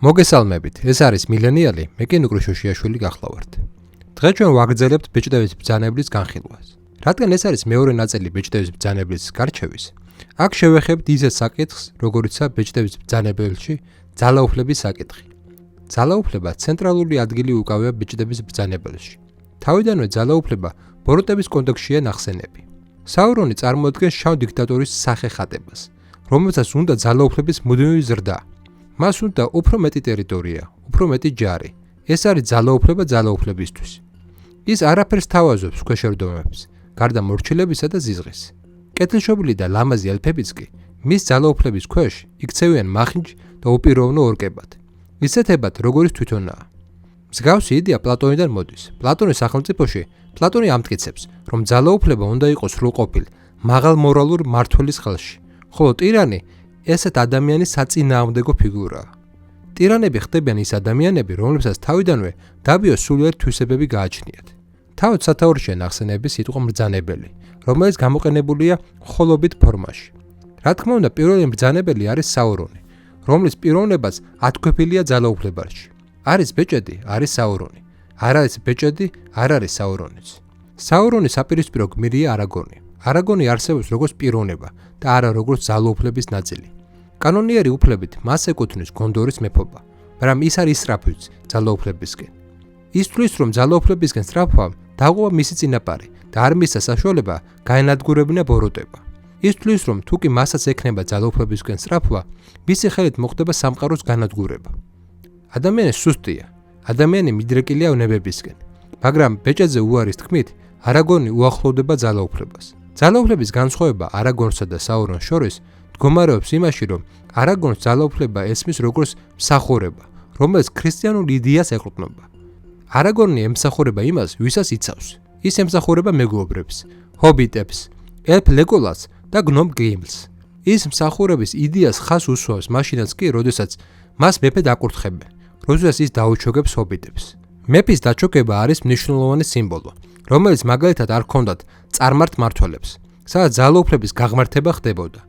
მოგესალმებით, ეს არის მილენიალი, მე კი ნუკრი შოშიაშვილი გახლავართ. დღეს ჩვენ ვაგრძელებთ ბეჭდების ბრძანებლის განხილვას. რადგან ეს არის მეორე ნაწილი ბეჭდების ბრძანებლის გარჩევის, აქ შევეხებთ ისეთ საკითხს, როგორიცაა ბეჭდების ბრძანებელში ძალაუფლების საკითხი. ძალაუფლება ცენტრალური ადგილი უკავია ბეჭდების ბრძანებელში. თავიდანვე ძალაუფლება ბოროტების კონტექსტშია ნახსენები. საურონი წარმოადგენს შავ დიქტატორის სახეხატებას, რომელსაც უნდა ძალაუფლების მუდმივი ზრდა. მას უნდა უფრო მეტი ტერიტორია, უფრო მეტი ჯარი. ეს არის ძალაუფლება ძალაუფლებისთვის. ის არაფერს თავაზობს ქვეშევრდომებს, გარდა მორჩილებისა და ზიზღის. კეთილშობილი და ლამაზი ელფებიც კი მის ძალაუფლების ქვეშ იქცევიან მახინჯ და უპიროვნო ორკებად. ისეთებად, როგორიც თვითონაა. მსგავსი იდეა პლატონიდან მოდის. პლატონის სახელმწიფოში პლატონი ამტკიცებს, რომ ძალაუფლება უნდა იყოს სრულყოფილ, მაღალ მორალურ მმართველის ხელში, ხოლო ტირანი ესეთ ადამიანის საწინააღმდეგო ფიგურაა. ტირანები ხდებიან ის ადამიანები, რომლებსაც თავიდანვე დაბიოს სულიერ თვისებები გააჩნიათ. თავად სათაურშია ნახსენების სიტყვა მბრძანებელი, რომელიც გამოყენებულია მხოლობით ფორმაში. რა თქმა უნდა, პირველი მბრძანებელი არის საურონი, რომლის პიროვნებაც ათქვეფილია ძალაუფლებაში. არის ბეჭედი, არის საურონი. არ არის ბეჭედი, არ არის საურონიც. საურონის საპირისპირო გმირია არაგონი. არაგონი არსებობს როგორც პიროვნება და არა როგორც ძალაუფლების ნაწილი. კანონიერი უფლებით მას ეკუთვნის გონდორის მეფობა, მაგრამ ის არის ისრაფვიც ძალაუფლებისკენ. ის თვლის, რომ ძალაუფლებისკენ სწრაფვა დაღუპვა მისი წინაპარი და არ მისცა საშუალება გაენადგურებინა ბოროტება. ის თვლის, რომ თუ კი მასაც ექნება ძალაუფლებისკენ სწრაფვა, მისი ხელით მოხდება სამყაროს განადგურება. ადამიანი სუსტია, ადამიანი მიდრეკილია უნებებისკენ, მაგრამ ბეჭედზე უარის თქმით, არაგონი უახლოვდება ძალაუფლებას. ძალაუფლების განსხვავება არაგონსა და საურონს შორის მდგომარეობს იმაში, რომ არაგონს ძალაუფლება ესმის როგორც მსახურება, რომელიც ქრისტიანულ იდეას ეყრდნობა. არაგონი ემსახურება იმას, ვისაც იცავს. ის ემსახურება მეგობრებს, ჰობიტებს, ელფ ლეგოლას და გნომ გიმლს. ის მსახურების იდეას ხას უსვავს მაშინაც კი, როდესაც მას მეფე დაკურთხებენ, როდესაც ის დაუჩოგებს ჰობიტებს. მეფის დაჩოგება არის მნიშვნელოვანი სიმბოლო, რომელიც მაგალითად არ ჰქონდათ წარმართ მმართველებს, სადაც ძალაუფლების გაღმართება ხდებოდა.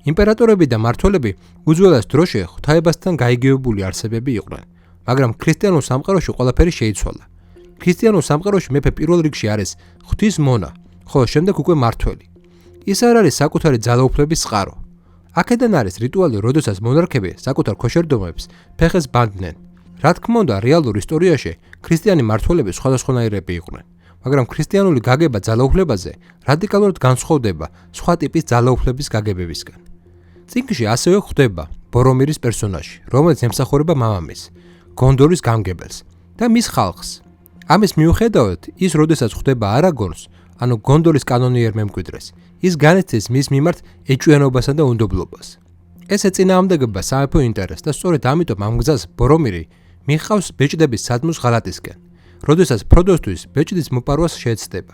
იმპერატორები და მმართველები უძველეს დროში ღვთაებასთან გაიგივებული არსებები იყვნენ, მაგრამ ქრისტიანულ სამყაროში ყველაფერი შეიცვალა. ქრისტიანულ სამყაროში მეფე პირველ რიგში არის ღვთის მონა, ხოლო შემდეგ უკვე მმართველი. ის არ არის საკუთარი ძალაუფლების წყარო. აქედან არის რიტუალი, როდესაც მონარქები საკუთარ ქვეშევრდომებს ფეხებს ბანდნენ. რა თქმა უნდა, რეალურ ისტორიაში ქრისტიანი მმართველები სხვადასხვანაირები იყვნენ, მაგრამ ქრისტიანული გაგება ძალაუფლებაზე რადიკალურად განსხვავდება სხვა ტიპის ძალაუფლების გაგებებისგან. წიგნში ასევე ხვდება ბორომირის პერსონაჟი, რომელიც ემსახურება მამამისს, გონდორის გამგებელს და მის ხალხს. ამის მიუხედავად, ის როდესაც ხვდება არაგონს, ანუ გონდორის კანონიერ მემკვიდრეს, ის განიცდის მის მიმართ ეჭვიანობასა და უნდობლობას. ეს ეწინააღმდეგება სამეფო ინტერესს და სწორედ ამიტომ ამ გზას ბორომირი მიხავს ბეჭდების სადმოს ღალატისკენ, როდესაც ფროდოსთვის ბეჭდის მოპარვას შეეცდება.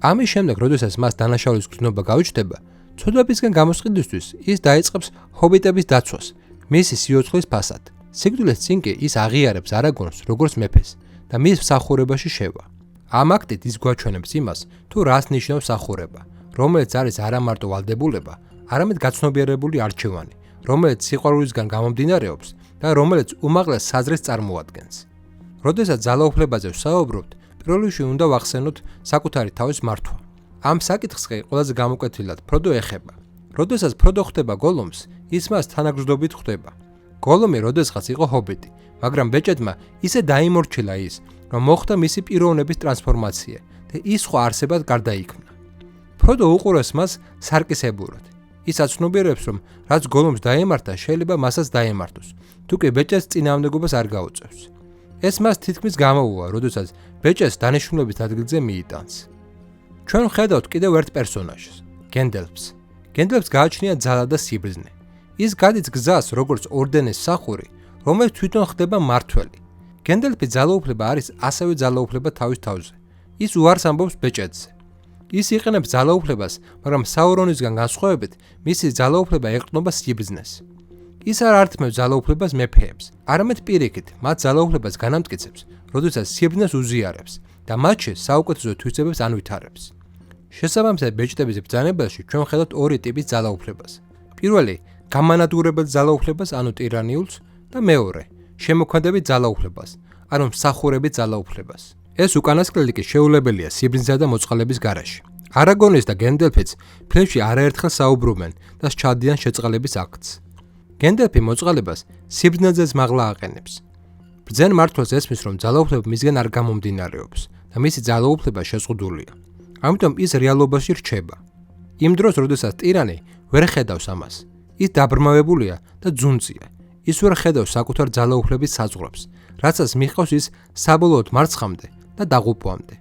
ამის შემდეგ, როდესაც მას დანაშაულის გრძნობა გაუჩნდება, ცოდვებისგან გამოსყიდვისთვის ის დაიწყებს ჰობიტების დაცვას, მისი სიოცხლის ფასად. სიკვდილის წინ კი ის აღიარებს არაგონს როგორც მეფეს და მის მსახურებაში შევა. ამ აქტით ის გვაჩვენებს იმას, თუ რას ნიშნავს მსახურება, რომელიც არის არა მარტო ვალდებულება, არამედ გაცნობიერებული არჩევანი, რომელიც სიყვარულისგან გამომდინარეობს და რომელიც უმაღლეს საზრეს წარმოადგენს. როდესაც ძალაუფლებაზე ვსაუბრობთ, პირველ რიგში უნდა ვახსენოთ საკუთარი თავის მართვა. ამ საკითხს კი ყველაზე გამოკვეთილად ფროდო ეხება. როდესაც ფროდო ხვდება გოლუმს, ის მას თანაგრძნობით ხვდება. გოლუმი როდესღაც იყო ჰობიტი, მაგრამ ბეჭედმა ისე დაიმორჩილა ის, რომ მოხდა მისი პიროვნების ტრანსფორმაცია და ის სხვა არსებად გარდაიქმნა. ფროდო უყურებს მას სარკისებურად. ის აცნობიერებს, რომ რაც გოლუმს დაემართა, შეიძლება მასაც დაემართოს, თუ კი ბეჭედს წინააღმდეგობას არ გაუწევს. ეს მას თითქმის გამოუვა, როდესაც ბეჭედს დანიშნულების ადგილზე მიიტანს. ჩვენ ვხედავთ კიდევ ერთ პერსონაჟს, გენდელფს. გენდელფს გააჩნია ძალა და სიბრძნე. ის გადის გზას როგორც ორდენის მსახური, რომელიც თვითონ ხდება მმართველი. გენდელფის ძალაუფლება არის ასევე ძალაუფლება თავის თავზე. ის უარს ამბობს ბეჭედზე. ის იყენებს ძალაუფლებას, მაგრამ საურონისგან განსხვავებით, მისი ძალაუფლება ეყრდნობა სიბრძნეს. ის არ ართმევს ძალაუფლებას მეფეებს, არამედ პირიქით მათ ძალაუფლებას განამტკიცებს, როდესაც სიბრძნეს უზიარებს და მათში საუკეთესო თვისებებს ანვითარებს. შესაბამისად ბეჭდების ბრძანებელში ჩვენ ვხედავთ ორი ტიპის ძალაუფლებას. პირველი, გამანადგურებელ ძალაუფლებას, ანუ ტირანიულს და მეორე, შემოქმედებით ძალაუფლებას, ანუ მსახურებით ძალაუფლებას. ეს უკანასკნელი კი შეუძლებელია სიბრძნისა და მოწყალების გარეშე. არაგონის და გენდალფიც ფილმში არაერთხელ საუბრობენ და სჩადიან შეწყალების აქტს. გენდალფი მოწყალებას სიბრძნეზე მაღლა აყენებს. ბრძენ მართლს ესმის, რომ ძალაუფლება მისგან არ გამომდინარეობს და მისი ძალაუფლება შეზღუდულია. ამიტომ ის რეალობაში რჩება. იმ დროს, როდესაც ტირანი ვერ ხედავს ამას, ის დაბრმავებულია და ძუნწია. ის ვერ ხედავს საკუთარ ძალაუფლების საზღვრებს, რაცაც მიჰყავს ის საბოლოოდ მარცხამდე და დაღუპვამდე.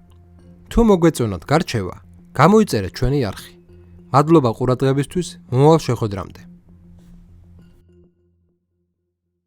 თუ მოგვეწონათ გარჩევა, გამოიწერეთ ჩვენი არხი. მადლობა ყურადღებისთვის, მომავალ შეხვედრამდე.